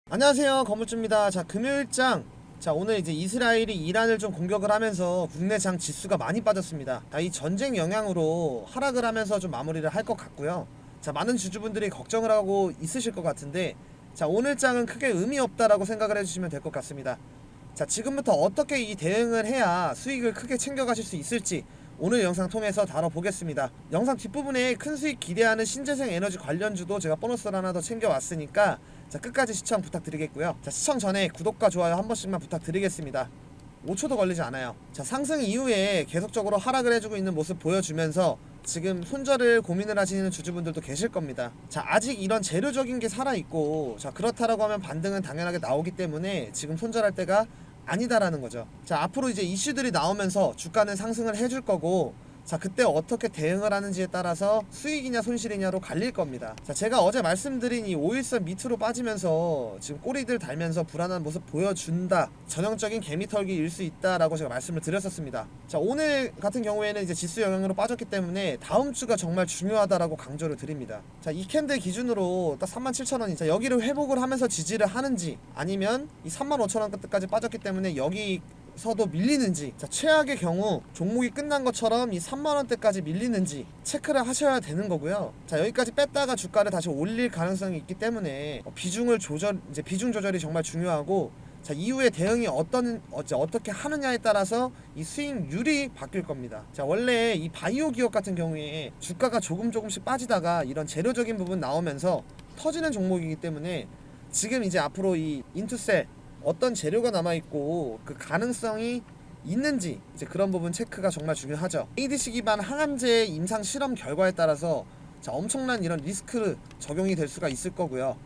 안녕하세요, 건물주입니다. 자, 금요일장. 자, 오늘 이제 이스라엘이 이란을 좀 공격을 하면서 국내 장 지수가 많이 빠졌습니다. 자, 이 전쟁 영향으로 하락을 하면서 좀 마무리를 할 것 같고요. 자, 많은 주주분들이 걱정을 하고 있으실 것 같은데, 자, 오늘 장은 크게 의미 없다라고 생각을 해주시면 될 것 같습니다. 자, 지금부터 어떻게 이 대응을 해야 수익을 크게 챙겨가실 수 있을지 오늘 영상 통해서 다뤄보겠습니다. 영상 뒷부분에 큰 수익 기대하는 신재생 에너지 관련주도 제가 보너스를 하나 더 챙겨왔으니까 자, 끝까지 시청 부탁드리겠고요. 자, 시청 전에 구독과 좋아요 한 번씩만 부탁드리겠습니다. 5초도 걸리지 않아요. 자, 상승 이후에 계속적으로 하락을 해주고 있는 모습 보여주면서 지금 손절을 고민을 하시는 주주분들도 계실 겁니다. 자, 아직 이런 재료적인 게 살아있고, 자, 그렇다라고 하면 반등은 당연하게 나오기 때문에 지금 손절할 때가 아니다라는 거죠. 자, 앞으로 이제 이슈들이 나오면서 주가는 상승을 해줄 거고, 자, 그때 어떻게 대응을 하는지에 따라서 수익이냐 손실이냐로 갈릴 겁니다. 자, 제가 어제 말씀드린 이 5일선 밑으로 빠지면서 지금 꼬리들 달면서 불안한 모습 보여준다, 전형적인 개미털기일 수 있다라고 제가 말씀을 드렸었습니다. 자, 오늘 같은 경우에는 이제 지수 영향으로 빠졌기 때문에 다음 주가 정말 중요하다라고 강조를 드립니다. 자, 이 캔들 기준으로 딱 37,000원이, 자, 여기를 회복을 하면서 지지를 하는지, 아니면 이 35,000원 끝까지 빠졌기 때문에 여기 서도 밀리는지, 자, 최악의 경우 종목이 끝난 것처럼 이 3만원대까지 밀리는지 체크를 하셔야 되는 거고요. 자, 여기까지 뺐다가 주가를 다시 올릴 가능성이 있기 때문에 비중 조절이 정말 중요하고, 자, 이후에 대응이 어떻게 하느냐에 따라서 이 수익률이 바뀔 겁니다. 자, 원래 이 바이오 기업 같은 경우에 주가가 조금씩 빠지다가 이런 재료적인 부분 나오면서 터지는 종목이기 때문에 지금 이제 앞으로 이 인투셀 어떤 재료가 남아있고 그 가능성이 있는지, 이제 그런 부분 체크가 정말 중요하죠. ADC 기반 항암제 임상 실험 결과에 따라서 자, 엄청난 이런 리스크 적용이 될 수가 있을 거고요.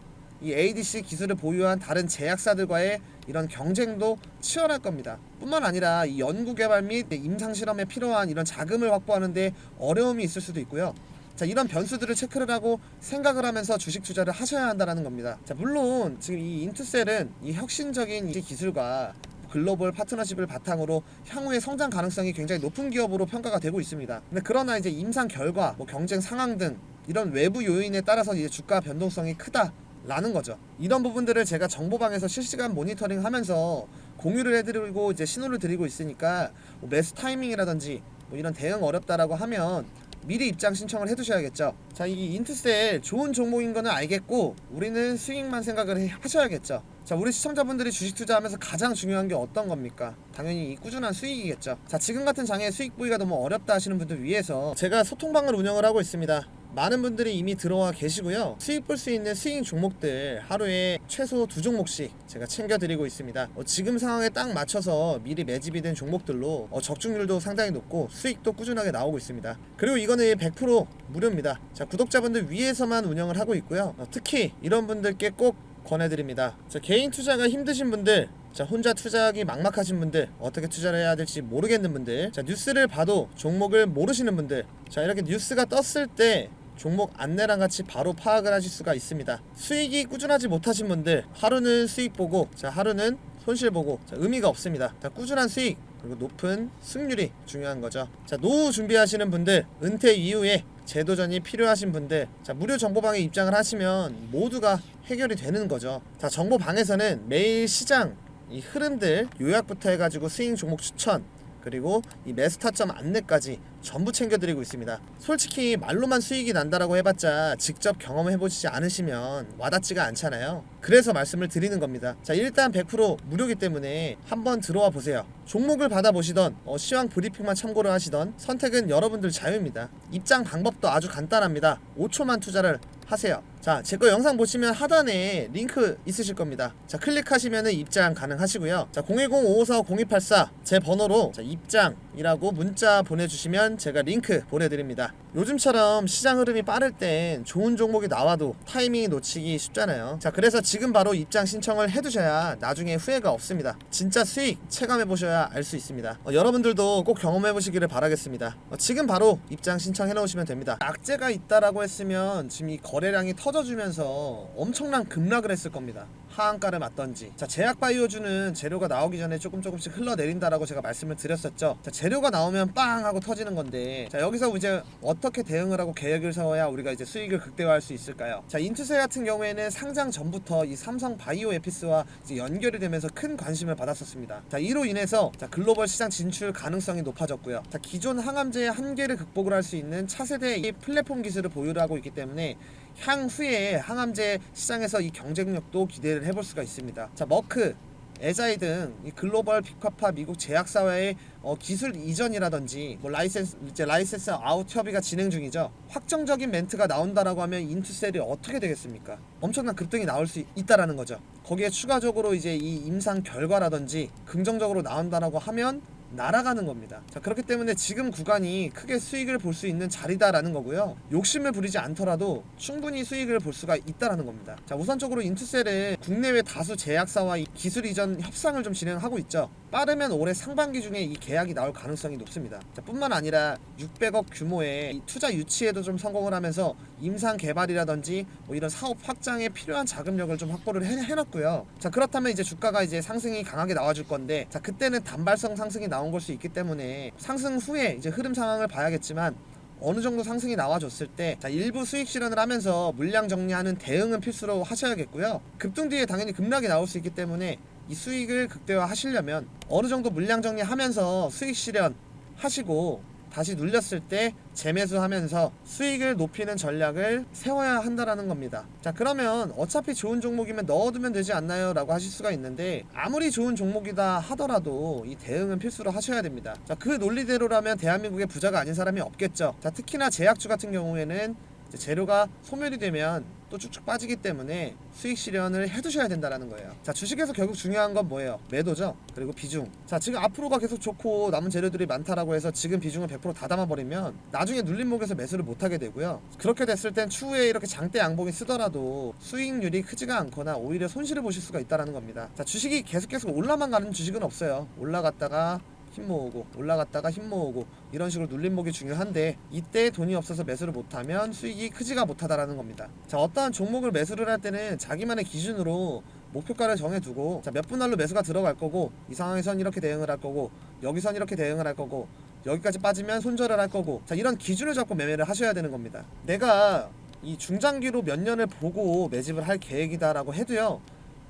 이 ADC 기술을 보유한 다른 제약사들과의 이런 경쟁도 치열할 겁니다. 뿐만 아니라 이 연구개발 및 임상 실험에 필요한 이런 자금을 확보하는데 어려움이 있을 수도 있고요. 자, 이런 변수들을 체크를 하고 생각을 하면서 주식 투자를 하셔야 한다는 겁니다. 자, 물론 지금 이 인투셀은 이 혁신적인 기술과 글로벌 파트너십을 바탕으로 향후의 성장 가능성이 굉장히 높은 기업으로 평가가 되고 있습니다. 근데 그러나 이제 임상 결과, 경쟁 상황 등 이런 외부 요인에 따라서 이제 주가 변동성이 크다라는 거죠. 이런 부분들을 제가 정보방에서 실시간 모니터링 하면서 공유를 해드리고 이제 신호를 드리고 있으니까 매수 타이밍이라든지 이런 대응 어렵다라고 하면 미리 입장 신청을 해두셔야겠죠. 자, 이 인투셀 좋은 종목인 거는 알겠고, 우리는 수익만 생각을 하셔야겠죠. 자, 우리 시청자분들이 주식 투자하면서 가장 중요한 게 어떤 겁니까? 당연히 이 꾸준한 수익이겠죠. 자, 지금 같은 장에 수익 보기가 너무 어렵다 하시는 분들 위해서 제가 소통방을 운영을 하고 있습니다. 많은 분들이 이미 들어와 계시고요. 수익 볼 수 있는 스윙 종목들 하루에 최소 2종목씩 제가 챙겨드리고 있습니다. 지금 상황에 딱 맞춰서 미리 매집이 된 종목들로 적중률도 상당히 높고 수익도 꾸준하게 나오고 있습니다. 그리고 이거는 100% 무료입니다. 자, 구독자분들 위해서만 운영을 하고 있고요. 특히 이런 분들께 꼭 권해드립니다. 자, 개인 투자가 힘드신 분들, 자, 혼자 투자하기 막막하신 분들, 어떻게 투자를 해야 될지 모르겠는 분들, 자, 뉴스를 봐도 종목을 모르시는 분들, 자, 이렇게 뉴스가 떴을 때 종목 안내랑 같이 바로 파악을 하실 수가 있습니다. 수익이 꾸준하지 못하신 분들, 하루는 수익 보고, 자, 하루는 손실 보고, 자, 의미가 없습니다. 자, 꾸준한 수익 그리고 높은 승률이 중요한 거죠. 자, 노후 준비하시는 분들, 은퇴 이후에 재도전이 필요하신 분들, 자, 무료 정보방에 입장을 하시면 모두가 해결이 되는 거죠. 자, 정보방에서는 매일 시장 이 흐름들 요약부터 해가지고 스윙 종목 추천, 그리고 이 매수 타점 안내까지 전부 챙겨드리고 있습니다. 솔직히 말로만 수익이 난다라고 해봤자 직접 경험해보시지 않으시면 와닿지가 않잖아요. 그래서 말씀을 드리는 겁니다. 자, 일단 100% 무료이기 때문에 한번 들어와 보세요. 종목을 받아보시던 시황 브리핑만 참고를 하시던 선택은 여러분들 자유입니다. 입장 방법도 아주 간단합니다. 5초만 투자를 하세요. 자, 제 거 영상 보시면 하단에 링크 있으실 겁니다. 자, 클릭하시면 입장 가능하시고요. 자, 010-554-0284 제 번호로 자, 입장이라고 문자 보내주시면 제가 링크 보내드립니다. 요즘처럼 시장 흐름이 빠를 땐 좋은 종목이 나와도 타이밍이 놓치기 쉽잖아요. 자, 그래서 지금 바로 입장 신청을 해두셔야 나중에 후회가 없습니다. 진짜 수익 체감해보셔야 알 수 있습니다. 여러분들도 꼭 경험해보시기를 바라겠습니다. 지금 바로 입장 신청해 놓으시면 됩니다. 악재가 있다라고 했으면 지금 이 거래량이 터져주면서 엄청난 급락을 했을 겁니다. 하한가를 맞던지. 자, 제약바이오주는 재료가 나오기 전에 조금씩 흘러내린다라고 제가 말씀을 드렸었죠. 자, 재료가 나오면 빵 하고 터지는 건데, 자, 여기서 이제 어떻게 대응을 하고 계획을 세워야 우리가 이제 수익을 극대화할 수 있을까요? 자, 인투세 같은 경우에는 상장 전부터 이 삼성 바이오 에피스와 이제 연결이 되면서 큰 관심을 받았었습니다. 자, 이로 인해서 자, 글로벌 시장 진출 가능성이 높아졌고요. 자, 기존 항암제의 한계를 극복을 할 수 있는 차세대 이 플랫폼 기술을 보유를 하고 있기 때문에 향후에 항암제 시장에서 이 경쟁력도 기대를 해볼 수가 있습니다. 자, 머크, 에자이 등 이 글로벌 빅파파 미국 제약사와의 기술 이전이라든지 뭐 라이센스 아웃 협의가 진행 중이죠. 확정적인 멘트가 나온다라고 하면 인투셀이 어떻게 되겠습니까? 엄청난 급등이 나올 수 있다라는 거죠. 거기에 추가적으로 이제 이 임상 결과라든지 긍정적으로 나온다라고 하면 날아가는 겁니다. 자, 그렇기 때문에 지금 구간이 크게 수익을 볼 수 있는 자리다라는 거고요. 욕심을 부리지 않더라도 충분히 수익을 볼 수가 있다라는 겁니다. 자, 우선적으로 인투셀은 국내외 다수 제약사와 이 기술 이전 협상을 좀 진행하고 있죠. 빠르면 올해 상반기 중에 이 계약이 나올 가능성이 높습니다. 자, 뿐만 아니라 600억 규모의 이 투자 유치에도 좀 성공을 하면서 임상 개발이라든지 뭐 이런 사업 확장에 필요한 자금력을 좀 확보를 해놨고요. 자, 그렇다면 이제 주가가 이제 상승이 강하게 나와줄 건데, 자, 그때는 단발성 상승이 나온 걸 수 있기 때문에 상승 후에 이제 흐름 상황을 봐야겠지만 어느 정도 상승이 나와줬을 때 자, 일부 수익 실현을 하면서 물량 정리하는 대응은 필수로 하셔야겠고요. 급등 뒤에 당연히 급락이 나올 수 있기 때문에 이 수익을 극대화 하시려면 어느 정도 물량 정리하면서 수익 실현 하시고 다시 눌렸을 때 재매수하면서 수익을 높이는 전략을 세워야 한다라는 겁니다. 자, 그러면 어차피 좋은 종목이면 넣어두면 되지 않나요? 라고 하실 수가 있는데, 아무리 좋은 종목이다 하더라도 이 대응은 필수로 하셔야 됩니다. 자, 그 논리대로라면 대한민국에 부자가 아닌 사람이 없겠죠. 자, 특히나 제약주 같은 경우에는 이제 재료가 소멸이 되면 또 쭉쭉 빠지기 때문에 수익 실현을 해두셔야 된다는 거예요. 자, 주식에서 결국 중요한 건 뭐예요? 매도죠. 그리고 비중. 자, 지금 앞으로가 계속 좋고 남은 재료들이 많다라고 해서 지금 비중을 100% 다 담아버리면 나중에 눌림목에서 매수를 못하게 되고요. 그렇게 됐을 땐 추후에 이렇게 장대 양봉이 쓰더라도 수익률이 크지가 않거나 오히려 손실을 보실 수가 있다는 겁니다. 자, 주식이 계속 올라만 가는 주식은 없어요. 올라갔다가 힘 모으고 올라갔다가 힘 모으고 이런 식으로 눌림목이 중요한데, 이때 돈이 없어서 매수를 못하면 수익이 크지가 못하다라는 겁니다. 자, 어떠한 종목을 매수를 할 때는 자기만의 기준으로 목표가를 정해두고, 자, 몇 분할로 매수가 들어갈 거고, 이 상황에선 이렇게 대응을 할 거고, 여기선 이렇게 대응을 할 거고, 여기까지 빠지면 손절을 할 거고, 자, 이런 기준을 잡고 매매를 하셔야 되는 겁니다. 내가 이 중장기로 몇 년을 보고 매집을 할 계획이다라고 해도요,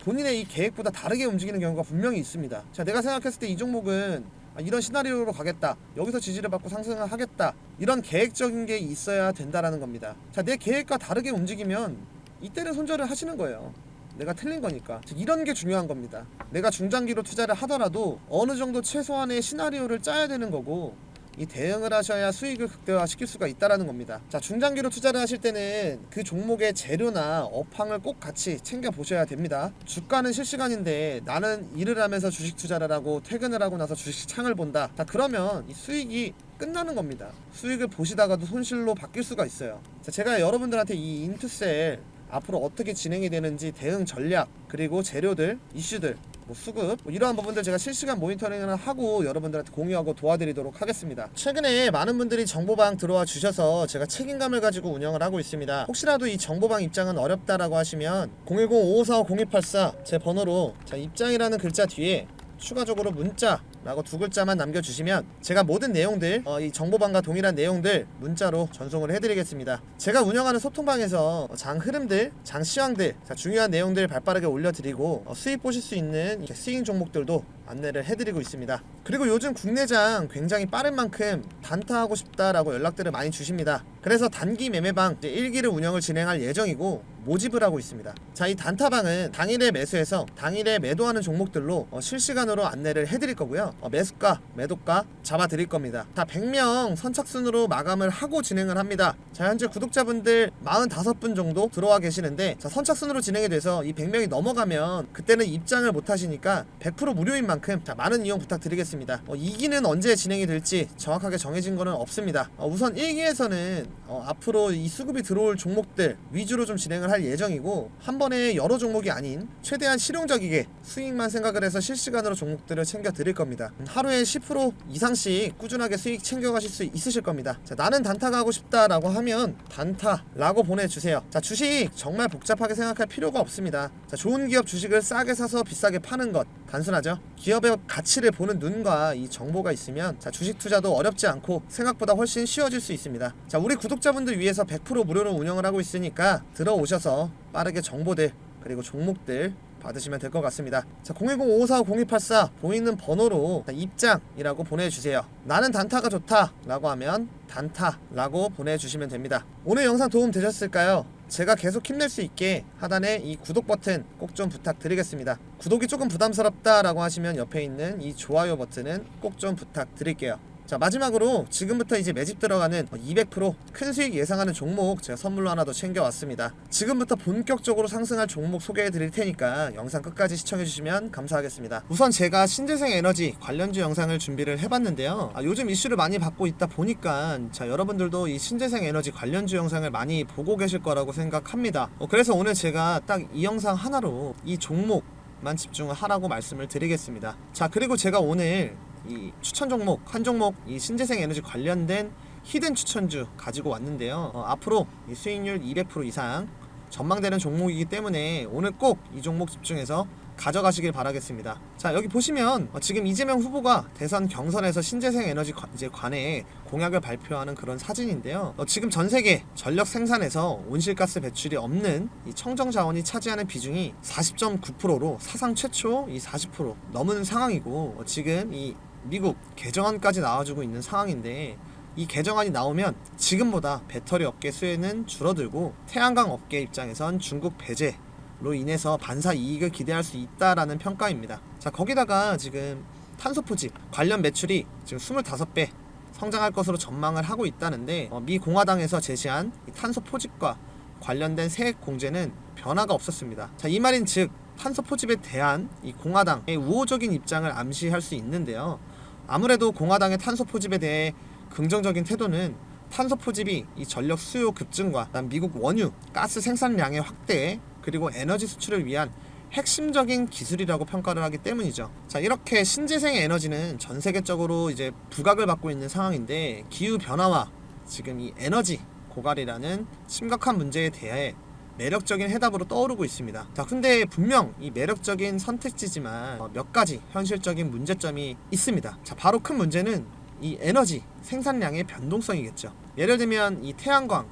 본인의 이 계획보다 다르게 움직이는 경우가 분명히 있습니다. 자, 내가 생각했을 때 이 종목은 이런 시나리오로 가겠다, 여기서 지지를 받고 상승을 하겠다, 이런 계획적인 게 있어야 된다라는 겁니다. 자, 내 계획과 다르게 움직이면 이때는 손절을 하시는 거예요. 내가 틀린 거니까. 이런 게 중요한 겁니다. 내가 중장기로 투자를 하더라도 어느 정도 최소한의 시나리오를 짜야 되는 거고, 이 대응을 하셔야 수익을 극대화 시킬 수가 있다라는 겁니다. 자, 중장기로 투자를 하실 때는 그 종목의 재료나 업황을 꼭 같이 챙겨 보셔야 됩니다. 주가는 실시간인데 나는 일을 하면서 주식 투자를 하고 퇴근을 하고 나서 주식 창을 본다. 자, 그러면 이 수익이 끝나는 겁니다. 수익을 보시다가도 손실로 바뀔 수가 있어요. 자, 제가 여러분들한테 이 인투셀 앞으로 어떻게 진행이 되는지 대응 전략, 그리고 재료들, 이슈들, 수급, 이러한 부분들 제가 실시간 모니터링을 하고 여러분들한테 공유하고 도와드리도록 하겠습니다. 최근에 많은 분들이 정보방 들어와 주셔서 제가 책임감을 가지고 운영을 하고 있습니다. 혹시라도 이 정보방 입장은 어렵다라고 하시면 010-5545-0284 제 번호로, 자, 입장이라는 글자 뒤에 추가적으로 문자라고 두 글자만 남겨주시면 제가 모든 내용들, 이 정보방과 동일한 내용들 문자로 전송을 해드리겠습니다. 제가 운영하는 소통방에서 장 흐름들, 장 시황들, 중요한 내용들 발빠르게 올려드리고 수익 보실 수 있는 스윙 종목들도 안내를 해드리고 있습니다. 그리고 요즘 국내장 굉장히 빠른 만큼 단타하고 싶다라고 연락들을 많이 주십니다. 그래서 단기 매매방 1기를 운영을 진행할 예정이고 모집을 하고 있습니다. 자, 이 단타방은 당일에 매수해서 당일에 매도하는 종목들로 실시간으로 안내를 해드릴 거고요. 매수가, 매도가 잡아드릴 겁니다. 자, 100명 선착순으로 마감을 하고 진행을 합니다. 자, 현재 구독자분들 45분 정도 들어와 계시는데, 자, 선착순으로 진행이 돼서 이 100명이 넘어가면 그때는 입장을 못 하시니까 100% 무료인 만큼 자, 많은 이용 부탁드리겠습니다. 2기는 언제 진행이 될지 정확하게 정해진 거는 없습니다. 우선 1기에서는 앞으로 이 수급이 들어올 종목들 위주로 좀 진행을 진행을 할 예정이고, 한 번에 여러 종목이 아닌 최대한 실용적이게 수익만 생각을 해서 실시간으로 종목들을 챙겨 드릴 겁니다. 하루에 10% 이상씩 꾸준하게 수익 챙겨가실 수 있으실 겁니다. 자, 나는 단타가 하고 싶다라고 하면 단타라고 보내주세요. 자, 주식 정말 복잡하게 생각할 필요가 없습니다. 자, 좋은 기업 주식을 싸게 사서 비싸게 파는 것 단순하죠. 기업의 가치를 보는 눈과 이 정보가 있으면 자, 주식 투자도 어렵지 않고 생각보다 훨씬 쉬워질 수 있습니다. 자, 우리 구독자분들 위해서 100% 무료로 운영을 하고 있으니까 들어오셔서 빠르게 정보들 그리고 종목들 받으시면 될 것 같습니다. 자, 010-5545-0284 보이는 번호로 입장이라고 보내주세요. 나는 단타가 좋다 라고 하면 단타라고 보내주시면 됩니다. 오늘 영상 도움 되셨을까요? 제가 계속 힘낼 수 있게 하단에 이 구독 버튼 꼭 좀 부탁드리겠습니다. 구독이 조금 부담스럽다 라고 하시면 옆에 있는 이 좋아요 버튼은 꼭 좀 부탁드릴게요. 자, 마지막으로 지금부터 이제 매집 들어가는 200% 큰 수익 예상하는 종목 제가 선물로 하나 더 챙겨왔습니다. 지금부터 본격적으로 상승할 종목 소개해 드릴 테니까 영상 끝까지 시청해 주시면 감사하겠습니다. 우선 제가 신재생 에너지 관련주 영상을 준비를 해봤는데요. 요즘 이슈를 많이 받고 있다 보니까 자, 여러분들도 이 신재생 에너지 관련주 영상을 많이 보고 계실 거라고 생각합니다. 그래서 오늘 제가 딱 이 영상 하나로 이 종목만 집중을 하라고 말씀을 드리겠습니다. 자, 그리고 제가 오늘 이 추천 종목 한 종목 이 신재생 에너지 관련된 히든 추천주 가지고 왔는데요. 앞으로 이 수익률 200% 이상 전망되는 종목이기 때문에 오늘 꼭 이 종목 집중해서 가져가시길 바라겠습니다. 자, 여기 보시면 지금 이재명 후보가 대선 경선에서 신재생 에너지 관해 공약을 발표하는 그런 사진인데요. 지금 전 세계 전력 생산에서 온실가스 배출이 없는 이 청정 자원이 차지하는 비중이 40.9%로 사상 최초 이 40% 넘은 상황이고, 지금 이 미국 개정안까지 나와주고 있는 상황인데, 이 개정안이 나오면 지금보다 배터리 업계 수혜는 줄어들고 태양광 업계 입장에선 중국 배제로 인해서 반사 이익을 기대할 수 있다라는 평가입니다. 자, 거기다가 지금 탄소 포집 관련 매출이 지금 25배 성장할 것으로 전망을 하고 있다는데, 미 공화당에서 제시한 이 탄소 포집과 관련된 세액 공제는 변화가 없었습니다. 자, 이 말인 즉 탄소 포집에 대한 이 공화당의 우호적인 입장을 암시할 수 있는데요. 아무래도 공화당의 탄소 포집에 대해 긍정적인 태도는 탄소 포집이 이 전력 수요 급증과 미국 원유 가스 생산량의 확대 그리고 에너지 수출을 위한 핵심적인 기술이라고 평가를 하기 때문이죠. 자, 이렇게 신재생 에너지는 전 세계적으로 이제 부각을 받고 있는 상황인데, 기후 변화와 지금 이 에너지 고갈이라는 심각한 문제에 대해 매력적인 해답으로 떠오르고 있습니다. 자, 근데 분명 이 매력적인 선택지지만 몇 가지 현실적인 문제점이 있습니다. 자, 바로 큰 문제는 이 에너지 생산량의 변동성이겠죠. 예를 들면 이 태양광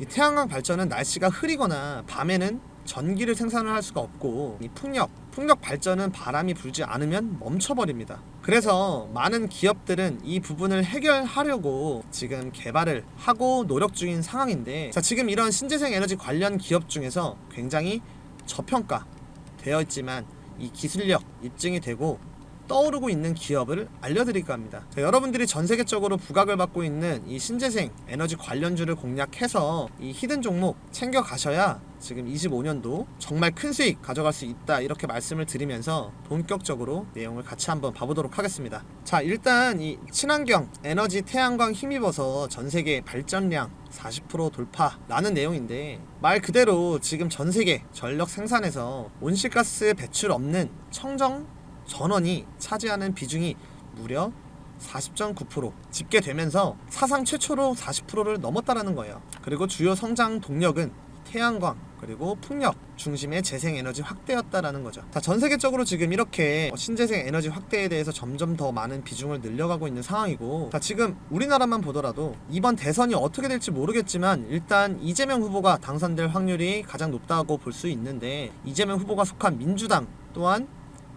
발전은 날씨가 흐리거나 밤에는 전기를 생산을 할 수가 없고, 이 풍력 발전은 바람이 불지 않으면 멈춰버립니다. 그래서 많은 기업들은 이 부분을 해결하려고 지금 개발을 하고 노력 중인 상황인데, 자, 지금 이런 신재생 에너지 관련 기업 중에서 굉장히 저평가 되어 있지만 이 기술력 입증이 되고 떠오르고 있는 기업을 알려드릴까 합니다. 자, 여러분들이 전 세계적으로 부각을 받고 있는 이 신재생 에너지 관련주를 공략해서 이 히든 종목 챙겨 가셔야 지금 25년도 정말 큰 수익 가져갈 수 있다, 이렇게 말씀을 드리면서 본격적으로 내용을 같이 한번 봐보도록 하겠습니다. 자, 일단 이 친환경 에너지 태양광 힘입어서 전 세계 발전량 40% 돌파라는 내용인데, 말 그대로 지금 전 세계 전력 생산에서 온실가스 배출 없는 청정 전원이 차지하는 비중이 무려 40.9% 집계되면서 사상 최초로 40%를 넘었다라는 거예요. 그리고 주요 성장 동력은 태양광 그리고 풍력 중심의 재생에너지 확대였다라는 거죠. 자, 전 세계적으로 지금 이렇게 신재생 에너지 확대에 대해서 점점 더 많은 비중을 늘려가고 있는 상황이고, 자, 지금 우리나라만 보더라도 이번 대선이 어떻게 될지 모르겠지만 일단 이재명 후보가 당선될 확률이 가장 높다고 볼 수 있는데, 이재명 후보가 속한 민주당 또한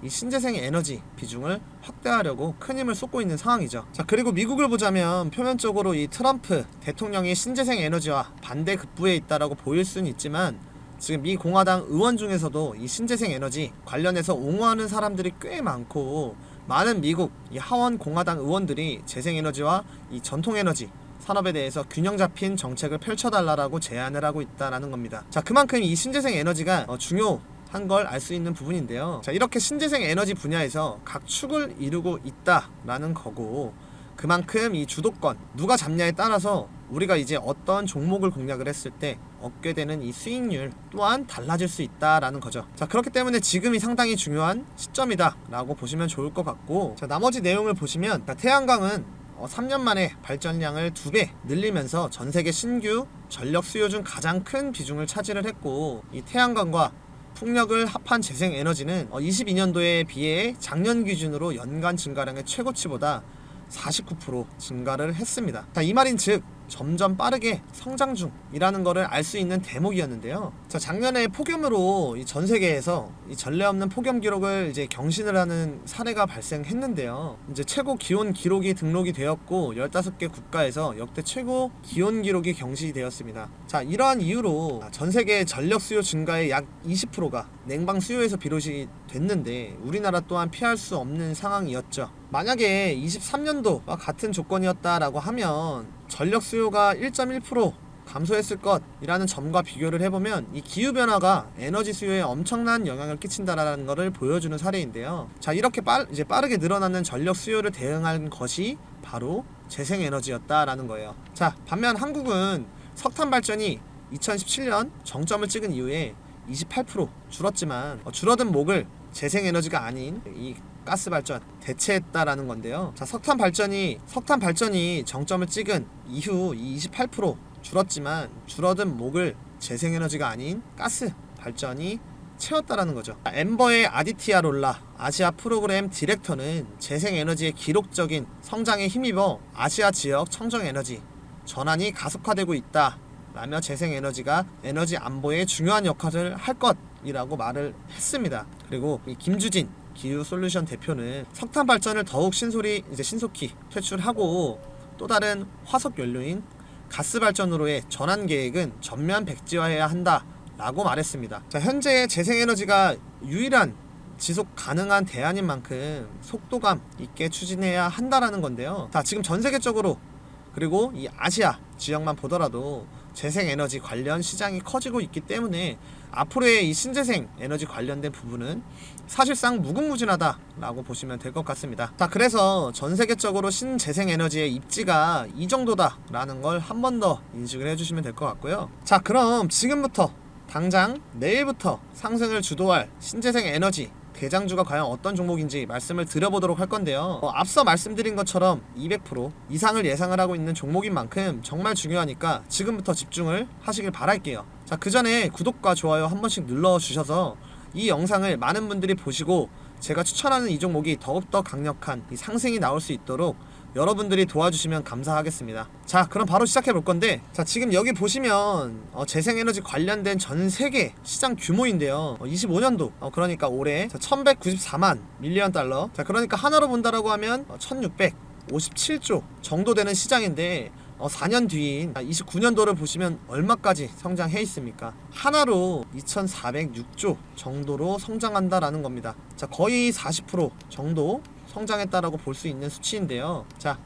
이 신재생 에너지 비중을 확대하려고 큰 힘을 쏟고 있는 상황이죠. 자, 그리고 미국을 보자면 표면적으로 이 트럼프 대통령이 신재생 에너지와 반대 급부에 있다라고 보일 수는 있지만, 지금 미 공화당 의원 중에서도 이 신재생 에너지 관련해서 옹호하는 사람들이 꽤 많고, 많은 미국 이 하원 공화당 의원들이 재생에너지와 이 전통에너지 산업에 대해서 균형 잡힌 정책을 펼쳐달라고 제안을 하고 있다는 겁니다. 자, 그만큼 이 신재생 에너지가 중요한 걸 알 수 있는 부분인데요. 자, 이렇게 신재생 에너지 분야에서 각 축을 이루고 있다라는 거고, 그만큼 이 주도권 누가 잡냐에 따라서 우리가 이제 어떤 종목을 공략을 했을 때 얻게 되는 이 수익률 또한 달라질 수 있다라는 거죠. 자, 그렇기 때문에 지금이 상당히 중요한 시점이다 라고 보시면 좋을 것 같고, 자, 나머지 내용을 보시면 태양광은 3년 만에 발전량을 2배 늘리면서 전세계 신규 전력 수요 중 가장 큰 비중을 차지를 했고, 이 태양광과 풍력을 합한 재생에너지는 22년도에 비해 작년 기준으로 연간 증가량의 최고치보다 49% 증가를 했습니다. 자, 이 말인즉 점점 빠르게 성장 중이라는 것을 알 수 있는 대목이었는데요. 자, 작년에 폭염으로 전 세계에서 이 전례 없는 폭염 기록을 이제 경신을 하는 사례가 발생했는데요. 이제 최고 기온 기록이 등록이 되었고 15개 국가에서 역대 최고 기온 기록이 경신되었습니다. 자, 이러한 이유로 전 세계 전력 수요 증가의 약 20%가 냉방 수요에서 비롯이 됐는데 우리나라 또한 피할 수 없는 상황이었죠. 만약에 23년도와 같은 조건이었다라고 하면 전력 수요가 1.1% 감소했을 것이라는 점과 비교를 해보면 이 기후변화가 에너지 수요에 엄청난 영향을 끼친다라는 것을 보여주는 사례인데요. 자, 이렇게 이제 빠르게 늘어나는 전력 수요를 대응한 것이 바로 재생에너지였다라는 거예요. 자, 반면 한국은 석탄 발전이 2017년 정점을 찍은 이후에 28% 줄었지만 줄어든 목을 재생에너지가 아닌 이 가스 발전 대체했다라는 건데요. 자, 석탄 발전이 정점을 찍은 이후 28% 줄었지만 줄어든 목을 재생에너지가 아닌 가스 발전이 채웠다라는 거죠. 엠버의 아디티아 롤라 아시아 프로그램 디렉터는 재생에너지의 기록적인 성장에 힘입어 아시아 지역 청정에너지 전환이 가속화되고 있다 라며 재생에너지가 에너지 안보에 중요한 역할을 할 것이라고 말을 했습니다. 그리고 이 김주진 기후솔루션 대표는 석탄 발전을 더욱 신속히 퇴출하고 또 다른 화석 연료인 가스 발전으로의 전환 계획은 전면 백지화해야 한다 라고 말했습니다. 자, 현재 재생에너지가 유일한 지속 가능한 대안인 만큼 속도감 있게 추진해야 한다라는 건데요. 자, 지금 전 세계적으로 그리고 이 아시아 지역만 보더라도 재생에너지 관련 시장이 커지고 있기 때문에 앞으로의 이 신재생 에너지 관련된 부분은 사실상 무궁무진하다라고 보시면 될 것 같습니다. 자, 그래서 전 세계적으로 신재생 에너지의 입지가 이 정도다라는 걸 한 번 더 인식을 해주시면 될 것 같고요. 자, 그럼 지금부터 당장 내일부터 상승을 주도할 신재생 에너지 대장주가 과연 어떤 종목인지 말씀을 드려보도록 할 건데요. 앞서 말씀드린 것처럼 200% 이상을 예상을 하고 있는 종목인 만큼 정말 중요하니까 지금부터 집중을 하시길 바랄게요. 자, 그 전에 구독과 좋아요 한 번씩 눌러주셔서 이 영상을 많은 분들이 보시고 제가 추천하는 이 종목이 더욱더 강력한 이 상승이 나올 수 있도록 여러분들이 도와주시면 감사하겠습니다. 자, 그럼 바로 시작해 볼 건데, 자, 지금 여기 보시면 재생에너지 관련된 전 세계 시장 규모인데요. 25년도 그러니까 올해 1194만 밀리언 달러. 자, 그러니까 하나로 본다라고 하면 1657조 정도 되는 시장인데 4년 뒤인 29년도를 보시면 얼마까지 성장해 있습니까? 하나로 2406조 정도로 성장한다라는 겁니다. 자, 거의 40% 정도 성장했다라고 볼 수 있는 수치인데요. 자,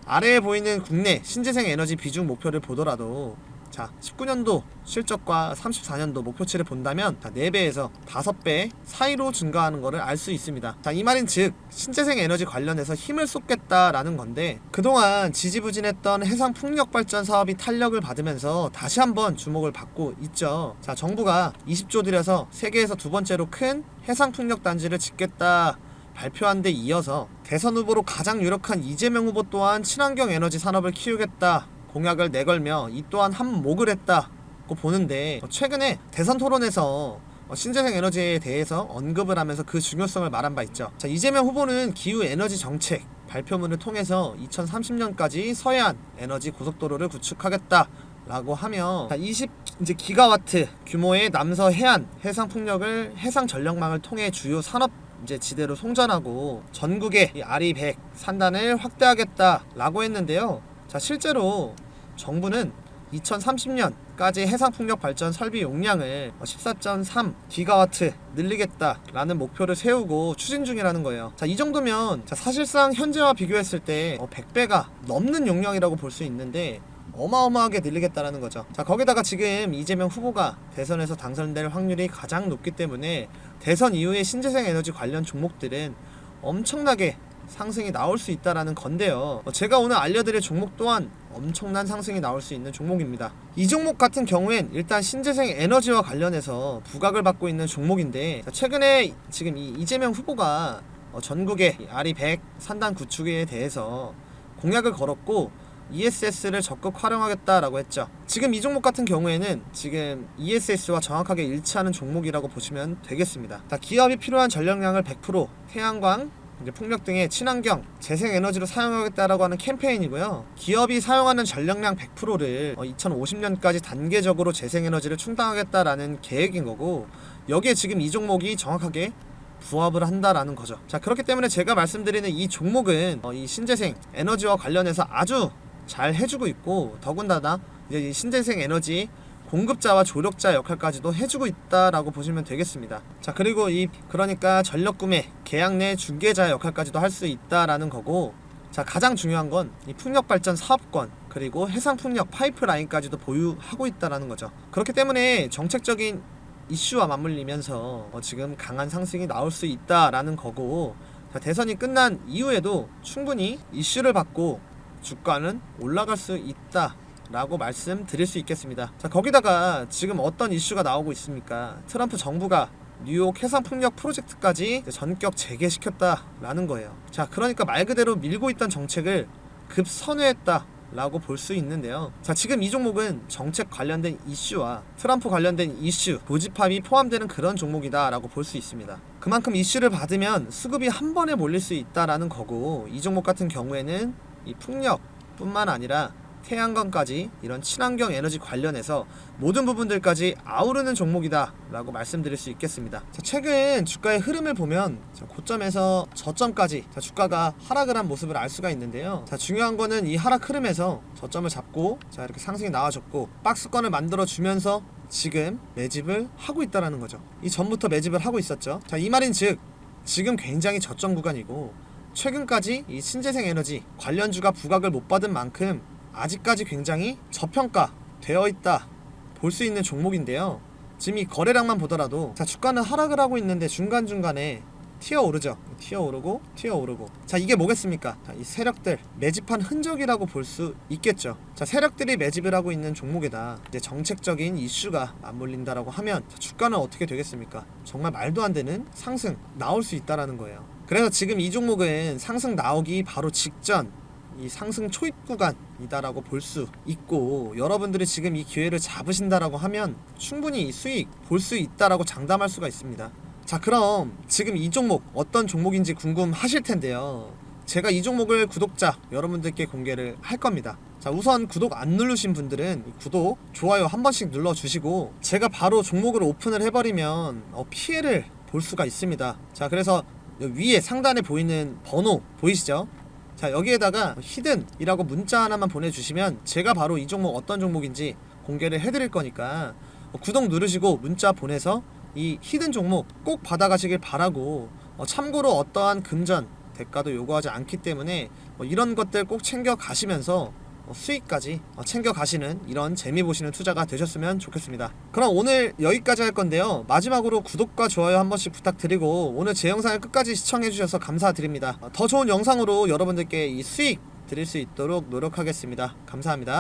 아래에 보이는 국내 신재생 에너지 비중 목표를 보더라도 자, 19년도 실적과 34년도 목표치를 본다면 4배에서 5배 사이로 증가하는 것을 알 수 있습니다. 자, 이 말인 즉 신재생 에너지 관련해서 힘을 쏟겠다라는 건데, 그동안 지지부진했던 해상 풍력 발전 사업이 탄력을 받으면서 다시 한번 주목을 받고 있죠. 자, 정부가 20조 들여서 세계에서 두 번째로 큰 해상 풍력 단지를 짓겠다 발표한 데 이어서 대선 후보로 가장 유력한 이재명 후보 또한 친환경 에너지 산업을 키우겠다 공약을 내걸며 이 또한 한몫을 했다고 보는데, 최근에 대선 토론에서 신재생 에너지에 대해서 언급을 하면서 그 중요성을 말한 바 있죠. 자, 이재명 후보는 기후 에너지 정책 발표문을 통해서 2030년까지 서해안 에너지 고속도로를 구축하겠다 라고 하며 20기가와트 규모의 남서 해안 해상 풍력을 해상 전력망을 통해 주요 산업 지대로 송전하고 전국의 아리 100 산단을 확대하겠다라고 했는데요. 자, 실제로 정부는 2030년까지 해상풍력 발전 설비 용량을 14.3기가와트 늘리겠다라는 목표를 세우고 추진 중이라는 거예요. 자, 이 정도면 사실상 현재와 비교했을 때 100배가 넘는 용량이라고 볼 수 있는데 어마어마하게 늘리겠다라는 거죠. 자, 거기다가 지금 이재명 후보가 대선에서 당선될 확률이 가장 높기 때문에 대선 이후에 신재생 에너지 관련 종목들은 엄청나게 상승이 나올 수 있다라는 건데요. 제가 오늘 알려드릴 종목 또한 엄청난 상승이 나올 수 있는 종목입니다. 이 종목 같은 경우엔 일단 신재생 에너지와 관련해서 부각을 받고 있는 종목인데, 최근에 지금 이 이재명 후보가 전국의 아리100 산단 구축에 대해서 공약을 걸었고 ESS를 적극 활용하겠다라고 했죠. 지금 이 종목 같은 경우에는 지금 ESS와 정확하게 일치하는 종목이라고 보시면 되겠습니다. 기업이 필요한 전력량을 100% 태양광, 풍력 등의 친환경, 재생에너지로 사용하겠다라고 하는 캠페인이고요. 기업이 사용하는 전력량 100%를 2050년까지 단계적으로 재생에너지를 충당하겠다라는 계획인 거고, 여기에 지금 이 종목이 정확하게 부합을 한다라는 거죠. 자, 그렇기 때문에 제가 말씀드리는 이 종목은 이 신재생 에너지와 관련해서 아주 잘 해주고 있고, 더군다나 이제 이 신재생 에너지 공급자와 조력자 역할까지도 해주고 있다라고 보시면 되겠습니다. 자, 그리고 그러니까 전력 구매, 계약 내 중개자 역할까지도 할 수 있다라는 거고, 자, 가장 중요한 건 이 풍력 발전 사업권, 그리고 해상 풍력 파이프라인까지도 보유하고 있다라는 거죠. 그렇기 때문에 정책적인 이슈와 맞물리면서 지금 강한 상승이 나올 수 있다라는 거고, 자, 대선이 끝난 이후에도 충분히 이슈를 받고 주가는 올라갈 수 있다 라고 말씀드릴 수 있겠습니다. 자, 거기다가 지금 어떤 이슈가 나오고 있습니까? 트럼프 정부가 뉴욕 해상풍력 프로젝트까지 전격 재개시켰다라는 거예요. 자, 그러니까 말 그대로 밀고 있던 정책을 급선회했다 라고 볼 수 있는데요. 자, 지금 이 종목은 정책 관련된 이슈와 트럼프 관련된 이슈, 고집합이 포함되는 그런 종목이다 라고 볼 수 있습니다. 그만큼 이슈를 받으면 수급이 한 번에 몰릴 수 있다라는 거고, 이 종목 같은 경우에는 이 풍력 뿐만 아니라 태양광까지 이런 친환경 에너지 관련해서 모든 부분들까지 아우르는 종목이다 라고 말씀드릴 수 있겠습니다. 자, 최근 주가의 흐름을 보면 고점에서 저점까지 주가가 하락을 한 모습을 알 수가 있는데요. 자, 중요한 거는 이 하락 흐름에서 저점을 잡고 이렇게 상승이 나와줬고 박스권을 만들어 주면서 지금 매집을 하고 있다라는 거죠. 이 전부터 매집을 하고 있었죠. 자, 이 말인 즉 지금 굉장히 저점 구간이고, 최근까지 이 신재생 에너지 관련주가 부각을 못 받은 만큼 아직까지 굉장히 저평가 되어 있다 볼 수 있는 종목인데요. 지금 이 거래량만 보더라도, 자, 주가는 하락을 하고 있는데 중간중간에 튀어오르죠. 튀어오르고 튀어오르고. 자, 이게 뭐겠습니까? 자, 이 세력들 매집한 흔적이라고 볼 수 있겠죠. 자, 세력들이 매집을 하고 있는 종목에다 이제 정책적인 이슈가 맞물린다라고 하면, 자, 주가는 어떻게 되겠습니까? 정말 말도 안 되는 상승 나올 수 있다라는 거예요. 그래서 지금 이 종목은 상승 나오기 바로 직전 이 상승 초입 구간이다라고 볼 수 있고, 여러분들이 지금 이 기회를 잡으신다라고 하면 충분히 수익 볼 수 있다라고 장담할 수가 있습니다. 자, 그럼 지금 이 종목 어떤 종목인지 궁금하실 텐데요. 제가 이 종목을 구독자 여러분들께 공개를 할 겁니다. 자, 우선 구독 안 누르신 분들은 구독, 좋아요 한 번씩 눌러주시고, 제가 바로 종목을 오픈을 해버리면 피해를 볼 수가 있습니다. 자, 그래서 위에 상단에 보이는 번호 보이시죠? 자, 여기에다가 히든이라고 문자 하나만 보내주시면 제가 바로 이 종목 어떤 종목인지 공개를 해드릴 거니까 구독 누르시고 문자 보내서 이 히든 종목 꼭 받아가시길 바라고, 참고로 어떠한 금전 대가도 요구하지 않기 때문에 이런 것들 꼭 챙겨 가시면서 수익까지 챙겨 가시는 이런 재미 보시는 투자가 되셨으면 좋겠습니다. 그럼 오늘 여기까지 할 건데요. 마지막으로 구독과 좋아요 한 번씩 부탁드리고, 오늘 제 영상을 끝까지 시청해 주셔서 감사드립니다. 더 좋은 영상으로 여러분들께 이 수익 드릴 수 있도록 노력하겠습니다. 감사합니다.